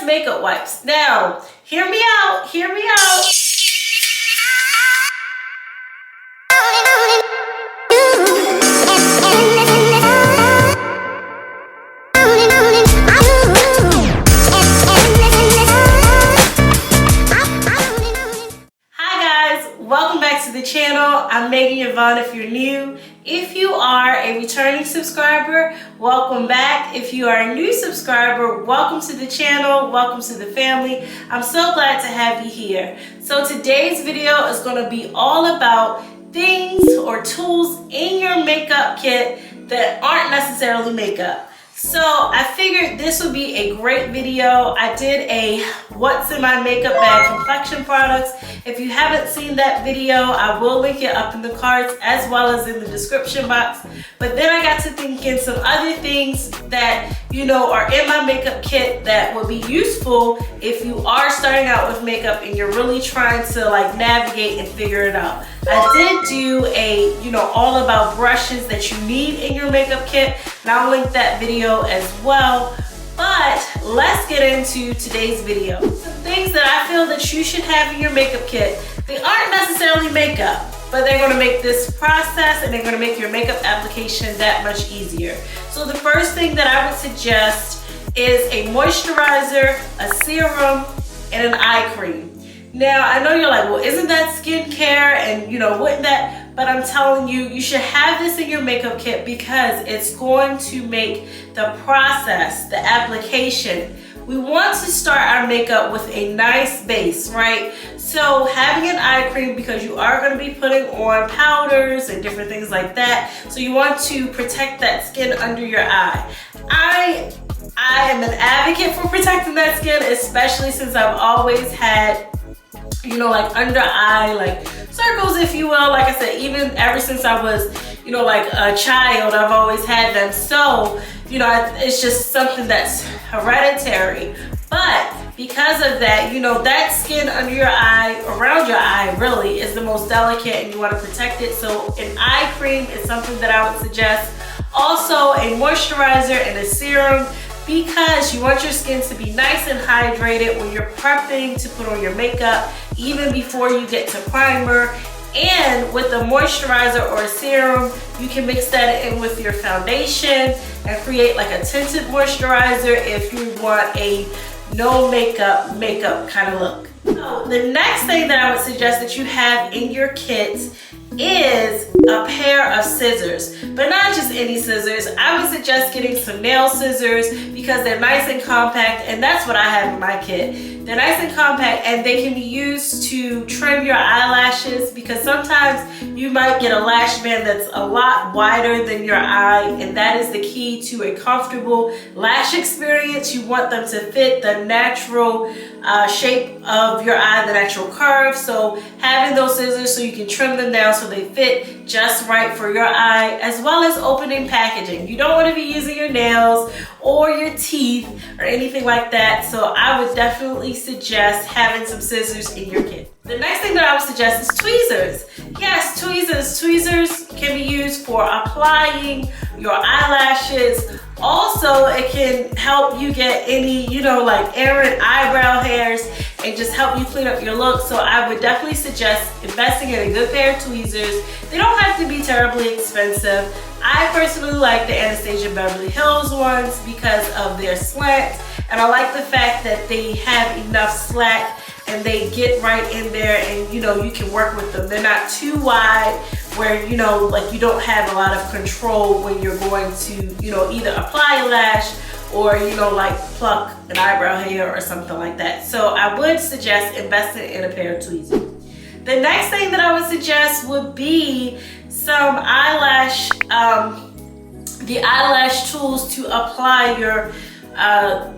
makeup wipes. Now, hear me out, hear me out. Welcome back to the channel. I'm Meagan if you're new. If you are a returning subscriber, welcome back. If you are a new subscriber, welcome to the channel, welcome to the family. I'm so glad to have you here. So today's video is going to be all about things or tools in your makeup kit that aren't necessarily makeup. So I figured this would be a great video. I did a what's in my makeup bag complexion products. If you haven't seen that video, I will link it up in the cards as well as in the description box. But then I got to thinking some other things that, you know, are in my makeup kit that would be useful if you are starting out with makeup and you're really trying to like navigate and figure it out. I did do a, you know, all about brushes that you need in your makeup kit, and I'll link that video as well. But let's get into today's video. Some things that I feel that you should have in your makeup kit. They aren't necessarily makeup, but they're gonna make this process and they're gonna make your makeup application that much easier. So the first thing that I would suggest is a moisturizer, a serum, and an eye cream. Now, I know you're like, well, isn't that skincare? And you know, wouldn't that? But I'm telling you, you should have this in your makeup kit because it's going to make the process, the application. We want to start our makeup with a nice base, right? So having an eye cream, because you are going to be putting on powders and different things like that. So you want to protect that skin under your eye. I am an advocate for protecting that skin, especially since I've always had, you know, like under eye, like circles, if you will. Like I said, even ever since I was, you know, like a child, I've always had them. So, you know, it's just something that's hereditary. But because of that, you know, that skin under your eye, around your eye, really is the most delicate and you want to protect it. So an eye cream is something that I would suggest. Also a moisturizer and a serum, because you want your skin to be nice and hydrated when you're prepping to put on your makeup, even before you get to primer. And with a moisturizer or a serum, you can mix that in with your foundation and create like a tinted moisturizer if you want a no makeup kind of look. So the next thing that I would suggest that you have in your kit is a pair of scissors, but not just any scissors. I would suggest getting some nail scissors because they're nice and compact, and that's what I have in my kit. They're nice and compact, and they can be used to trim your eyelashes, because sometimes you might get a lash band that's a lot wider than your eye, and that is the key to a comfortable lash experience. You want them to fit the natural shape of your eye, the natural curve. So having those scissors so you can trim them down so they fit just right for your eye, as well as opening packaging. You don't want to be using your nails or your teeth or anything like that. So I would definitely suggest having some scissors in your kit. The next thing that I would suggest is tweezers. Yes, tweezers. Tweezers can be used for applying your eyelashes. Also, it can help you get any, you know, like errant eyebrow hairs and just help you clean up your look. So I would definitely suggest investing in a good pair of tweezers. They don't have to be terribly expensive. I personally like the Anastasia Beverly Hills ones because of their slant, and I like the fact that they have enough slack and they get right in there, and you know, you can work with them. They're not too wide where, you know, like you don't have a lot of control when you're going to, you know, either apply a lash or, you know, like pluck an eyebrow hair or something like that. So I would suggest investing in a pair of tweezers. The next thing that I would suggest would be some eyelash, the eyelash tools to apply your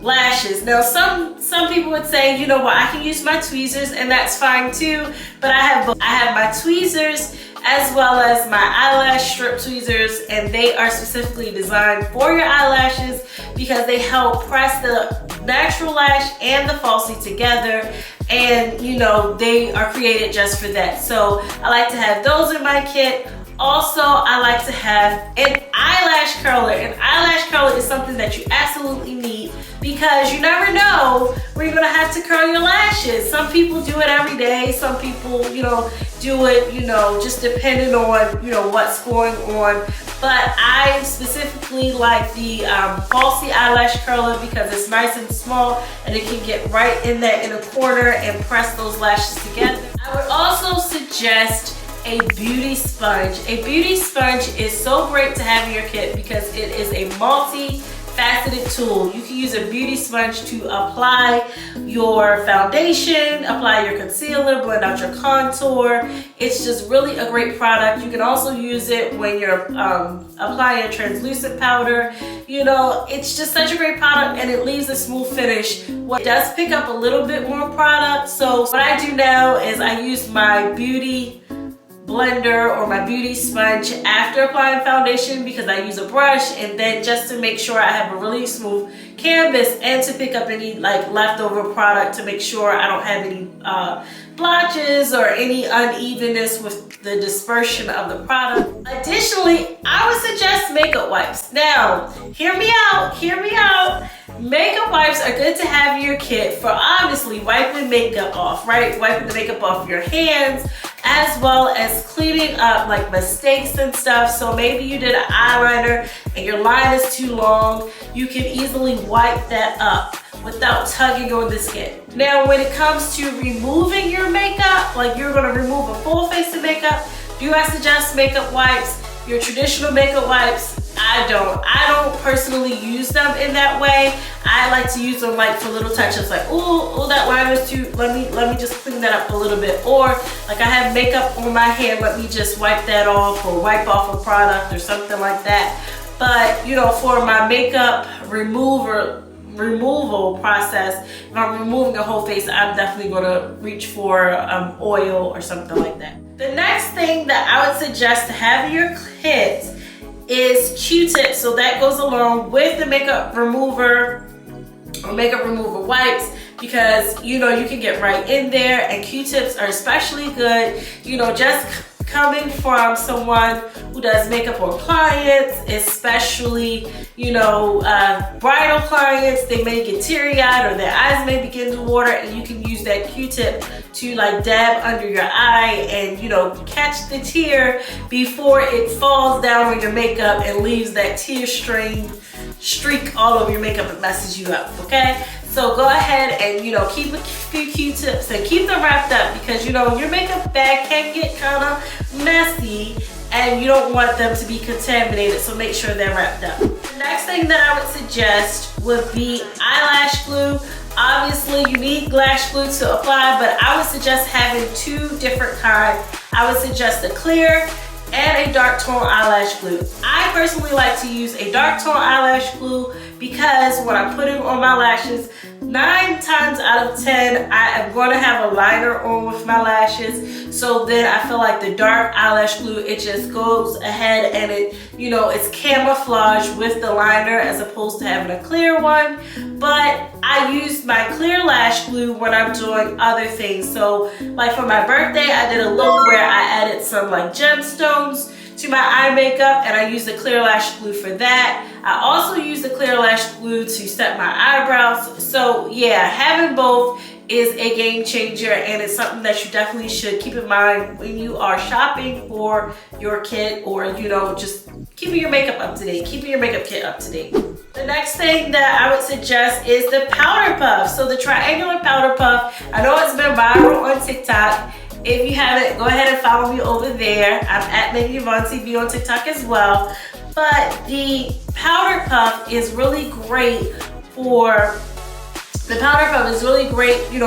lashes. Now some people would say, you know what, I can use my tweezers and that's fine too, but I have my tweezers as well as my eyelash strip tweezers, and they are specifically designed for your eyelashes because they help press the natural lash and the falsie together, and you know, they are created just for that. So I like to have those in my kit. Also, I like to have an eyelash curler. An eyelash curler is something that you absolutely need because you never know where you're gonna have to curl your lashes. Some people do it every day. Some people, do it, just depending on, what's going on. But I specifically like the Falsy eyelash curler because it's nice and small and it can get right in there in a corner and press those lashes together. I would also suggest a beauty sponge. A beauty sponge is so great to have in your kit because it is a multi-faceted tool. You can use a beauty sponge to apply your foundation, apply your concealer, blend out your contour. It's just really a great product. You can also use it when you're applying a translucent powder. It's just such a great product and it leaves a smooth finish. It does pick up a little bit more product. So what I do now is I use my beauty blender or my beauty sponge after applying foundation because I use a brush, and then just to make sure I have a really smooth canvas and to pick up any leftover product to make sure I don't have any blotches or any unevenness with the dispersion of the product. Additionally, I would suggest makeup wipes. Now, hear me out. Makeup wipes are good to have in your kit for obviously wiping makeup off, right? Wiping the makeup off your hands, as well as cleaning up like mistakes and stuff. So maybe you did an eyeliner and your line is too long. You can easily wipe that up without tugging on the skin. Now, when it comes to removing your makeup, like you're gonna remove a full face of makeup, do I suggest makeup wipes? Your traditional makeup wipes, I don't personally use them in that way. I like to use them like for little touches, like, oh, that liner's too, let me just clean that up a little bit. Or like I have makeup on my hand, let me just wipe that off or wipe off a product or something like that. But for my makeup removal process, if I'm removing a whole face, I'm definitely gonna reach for oil or something like that. The next thing that I would suggest to have in your kit is Q-tips. So that goes along with the makeup remover or makeup remover wipes because you can get right in there, and Q-tips are especially good, just coming from someone who does makeup on clients, especially bridal clients. They may get teary-eyed or their eyes may begin to water, and you can use that Q-tip to dab under your eye and catch the tear before it falls down on your makeup and leaves that tear streak all over your makeup and messes you up. Okay, so go ahead and keep a few Q-tips and keep them wrapped up because your makeup bag can get kind of messy and you don't want them to be contaminated, so make sure they're wrapped up. The next thing that I would suggest would be eyelash glue. Obviously you need lash glue to apply, but I would suggest having two different kinds. I would suggest a clear and a dark tone eyelash glue. I personally like to use a dark tone eyelash glue because when I put it on my lashes, 9 times out of 10, I am going to have a liner on with my lashes. So then I feel like the dark eyelash glue, it just goes ahead and it's camouflage with the liner as opposed to having a clear one. But I use my clear lash glue when I'm doing other things. So like for my birthday, I did a look where I added some gemstones to my eye makeup, and I used the clear lash glue for that. I also used the clear lash glue to set my eyebrows. So yeah, having both is a game changer, and it's something that you definitely should keep in mind when you are shopping for your kit, or just keeping your makeup up to date, keeping your makeup kit up to date. The next thing that I would suggest is the powder puff. So the triangular powder puff, I know it's been viral on TikTok. If you haven't, go ahead and follow me over there. I'm at Meagan TV on TikTok as well. But the powder puff is really great for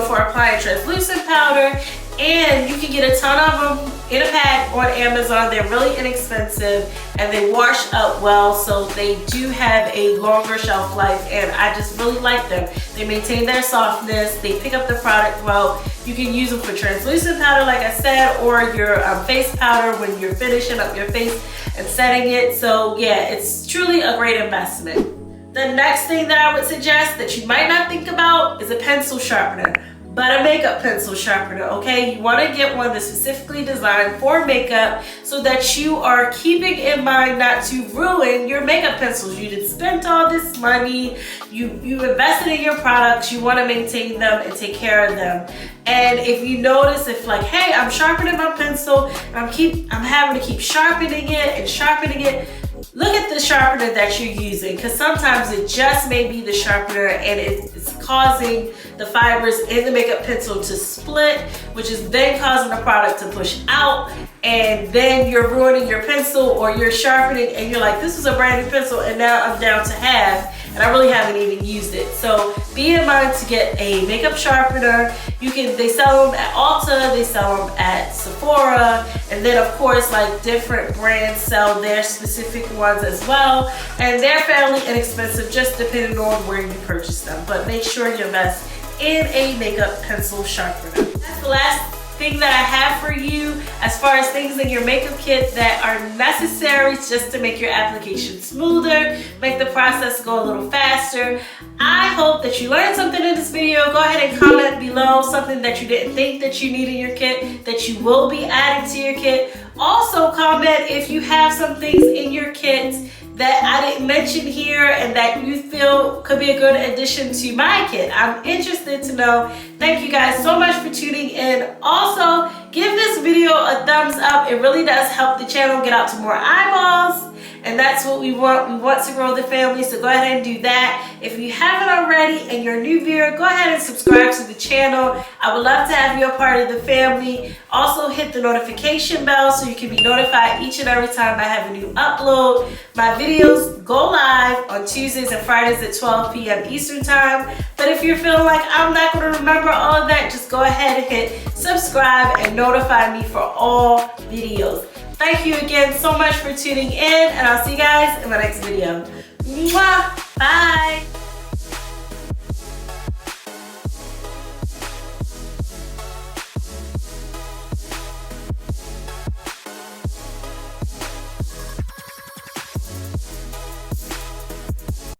for applying translucent powder, and you can get a ton of them in a pack on Amazon. They're really inexpensive and they wash up well, so they do have a longer shelf life, and I just really like them. They maintain their softness, they pick up the product well. You can use them for translucent powder, like I said, or your face powder when you're finishing up your face and setting it. So yeah, it's truly a great investment. The next thing that I would suggest that you might not think about is a pencil sharpener. but a makeup pencil sharpener, okay? You want to get one that's specifically designed for makeup so that you are keeping in mind not to ruin your makeup pencils. You did spent all this money, you invested in your products, you want to maintain them and take care of them. And if you notice, if like, hey, I'm sharpening my pencil, I'm having to keep sharpening it, look at the sharpener that you're using, because sometimes it just may be the sharpener and it's causing the fibers in the makeup pencil to split, which is then causing the product to push out, and then you're ruining your pencil, or you're sharpening and you're like, this is a brand new pencil and now I'm down to half and I really haven't even used it. So be in mind to get a makeup sharpener. They sell them at Ulta, they sell them at Sephora, and then of course like different brands sell their specific ones as well, and they're fairly inexpensive just depending on where you purchase them. But make sure you invest in a makeup pencil sharpener. That's the last thing that I have for you as far as things in your makeup kit that are necessary just to make your application smoother, make the process go a little faster. I hope that you learned something in this video. Go ahead and comment below something that you didn't think that you need in your kit that you will be adding to your kit. Also comment if you have some things in your kit that I didn't mention here and that you feel could be a good addition to my kit. I'm interested to know. Thank you guys so much for tuning in. Also, give this video a thumbs up. It really does help the channel get out to more eyeballs, and that's what we want. We want to grow the family, so go ahead and do that. If you haven't already and you're a new viewer, go ahead and subscribe to the channel. I would love to have you a part of the family. Also hit the notification bell so you can be notified each and every time I have a new upload. My videos go live on Tuesdays and Fridays at 12 p.m. Eastern time. But if you're feeling like I'm not going to remember all of that, just go ahead and hit subscribe and notify me for all videos. Thank you again so much for tuning in, and I'll see you guys in my next video. Mwah! Bye!